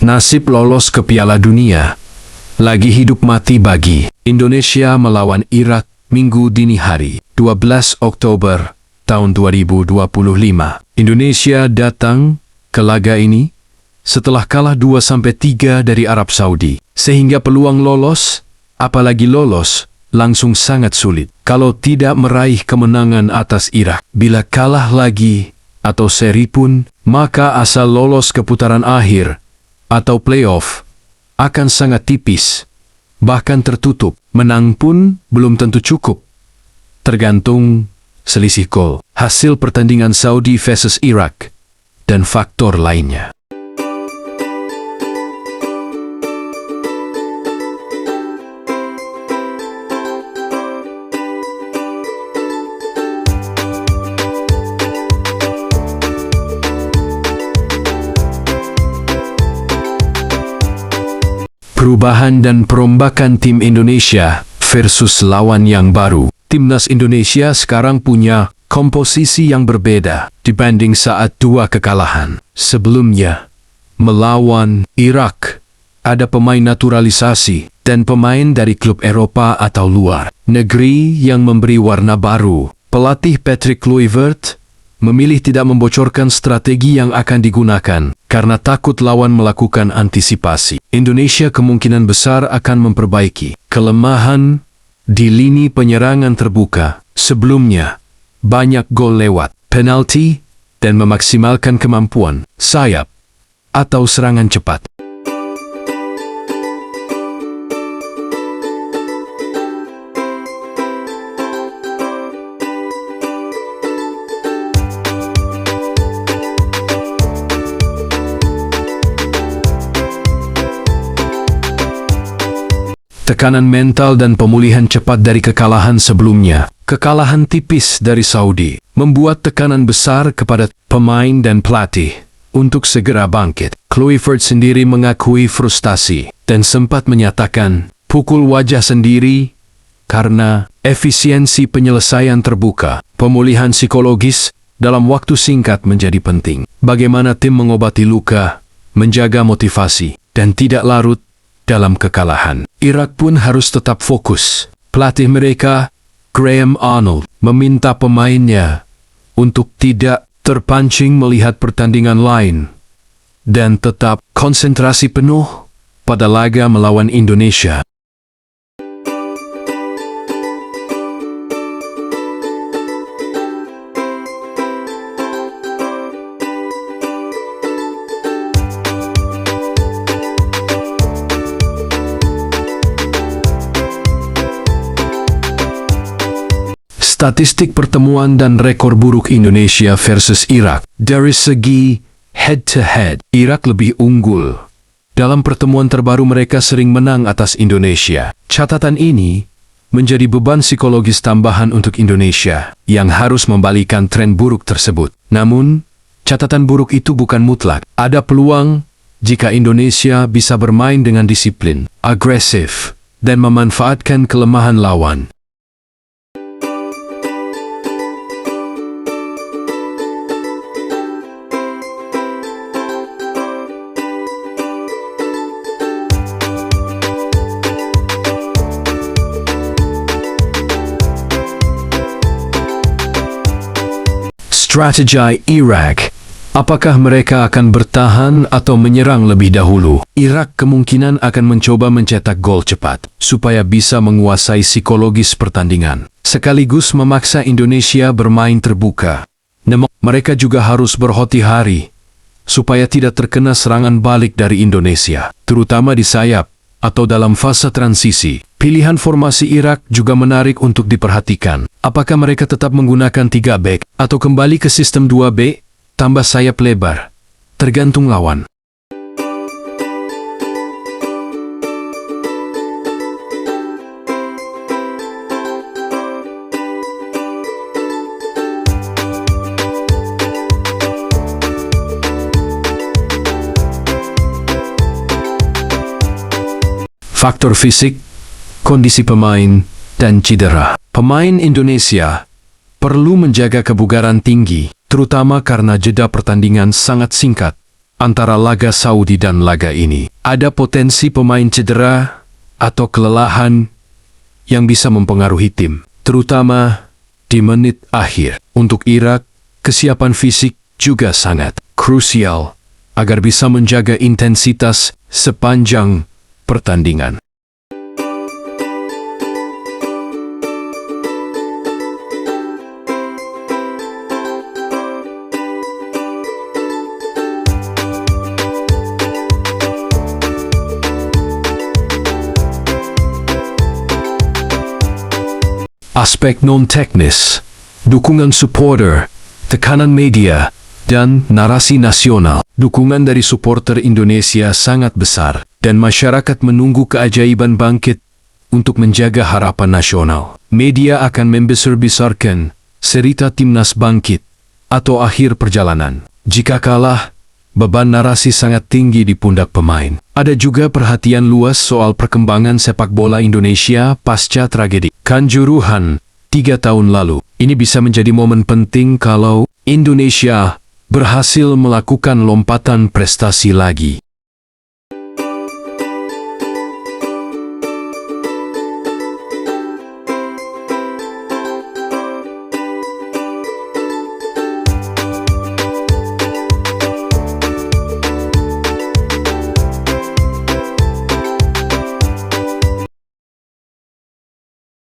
Nasib lolos ke Piala Dunia lagi hidup mati bagi Indonesia melawan Irak Minggu dini hari, 12 Oktober tahun 2025. Indonesia datang ke laga ini setelah kalah 2-3 dari Arab Saudi, sehingga peluang lolos, apalagi lolos, langsung sangat sulit. Kalau tidak meraih kemenangan atas Irak, bila kalah lagi atau seri pun, maka asal lolos ke putaran akhir atau playoff akan sangat tipis, bahkan tertutup. Menang pun belum tentu cukup, tergantung selisih gol, hasil pertandingan Saudi versus Irak, dan faktor lainnya. Perubahan dan perombakan tim Indonesia versus lawan yang baru. Timnas Indonesia sekarang punya komposisi yang berbeda dibanding saat 2 kekalahan sebelumnya. Melawan Irak, ada pemain naturalisasi dan pemain dari klub Eropa atau luar negeri yang memberi warna baru. Pelatih Patrick Kluivert memilih tidak membocorkan strategi yang akan digunakan karena takut lawan melakukan antisipasi. Indonesia kemungkinan besar akan memperbaiki kelemahan di lini penyerangan terbuka. Sebelumnya, banyak gol lewat penalti dan memaksimalkan kemampuan sayap atau serangan cepat. Tekanan mental dan pemulihan cepat dari kekalahan sebelumnya, kekalahan tipis dari Saudi, membuat tekanan besar kepada pemain dan pelatih untuk segera bangkit. Kluivert sendiri mengakui frustasi dan sempat menyatakan pukul wajah sendiri karena efisiensi penyelesaian terbuka. Pemulihan psikologis dalam waktu singkat menjadi penting. Bagaimana tim mengobati luka, menjaga motivasi, dan tidak larut dalam kekalahan. Irak pun harus tetap fokus. Pelatih mereka, Graham Arnold, meminta pemainnya untuk tidak terpancing melihat pertandingan lain dan tetap konsentrasi penuh pada laga melawan Indonesia. Statistik pertemuan dan rekor buruk Indonesia versus Irak. Dari segi head-to-head, Irak lebih unggul. Dalam pertemuan terbaru mereka sering menang atas Indonesia. Catatan ini menjadi beban psikologis tambahan untuk Indonesia yang harus membalikan tren buruk tersebut. Namun, catatan buruk itu bukan mutlak. Ada peluang jika Indonesia bisa bermain dengan disiplin, agresif, dan memanfaatkan kelemahan lawan. Strategi Irak. Apakah mereka akan bertahan atau menyerang lebih dahulu? Irak kemungkinan akan mencoba mencetak gol cepat supaya bisa menguasai psikologis pertandingan, sekaligus memaksa Indonesia bermain terbuka. Namun, mereka juga harus berhati-hati supaya tidak terkena serangan balik dari Indonesia, terutama di sayap atau dalam fase transisi. Pilihan formasi Irak juga menarik untuk diperhatikan. Apakah mereka tetap menggunakan 3 back atau kembali ke sistem 2 back tambah sayap lebar? Tergantung lawan. Faktor fisik, kondisi pemain, dan cedera. Pemain Indonesia perlu menjaga kebugaran tinggi, terutama karena jeda pertandingan sangat singkat antara laga Saudi dan laga ini. Ada potensi pemain cedera atau kelelahan yang bisa mempengaruhi tim, terutama di menit akhir. Untuk Irak, kesiapan fisik juga sangat krusial agar bisa menjaga intensitas sepanjang pertandingan. Aspek non-teknis, dukungan supporter, tekanan media, dan narasi nasional. Dukungan dari supporter Indonesia sangat besar, dan masyarakat menunggu keajaiban bangkit untuk menjaga harapan nasional. Media akan membesar-besarkan cerita timnas bangkit atau akhir perjalanan. Jika kalah, beban narasi sangat tinggi di pundak pemain. Ada juga perhatian luas soal perkembangan sepak bola Indonesia pasca tragedi Kanjuruhan 3 tahun lalu. Ini bisa menjadi momen penting kalau Indonesia berhasil melakukan lompatan prestasi lagi.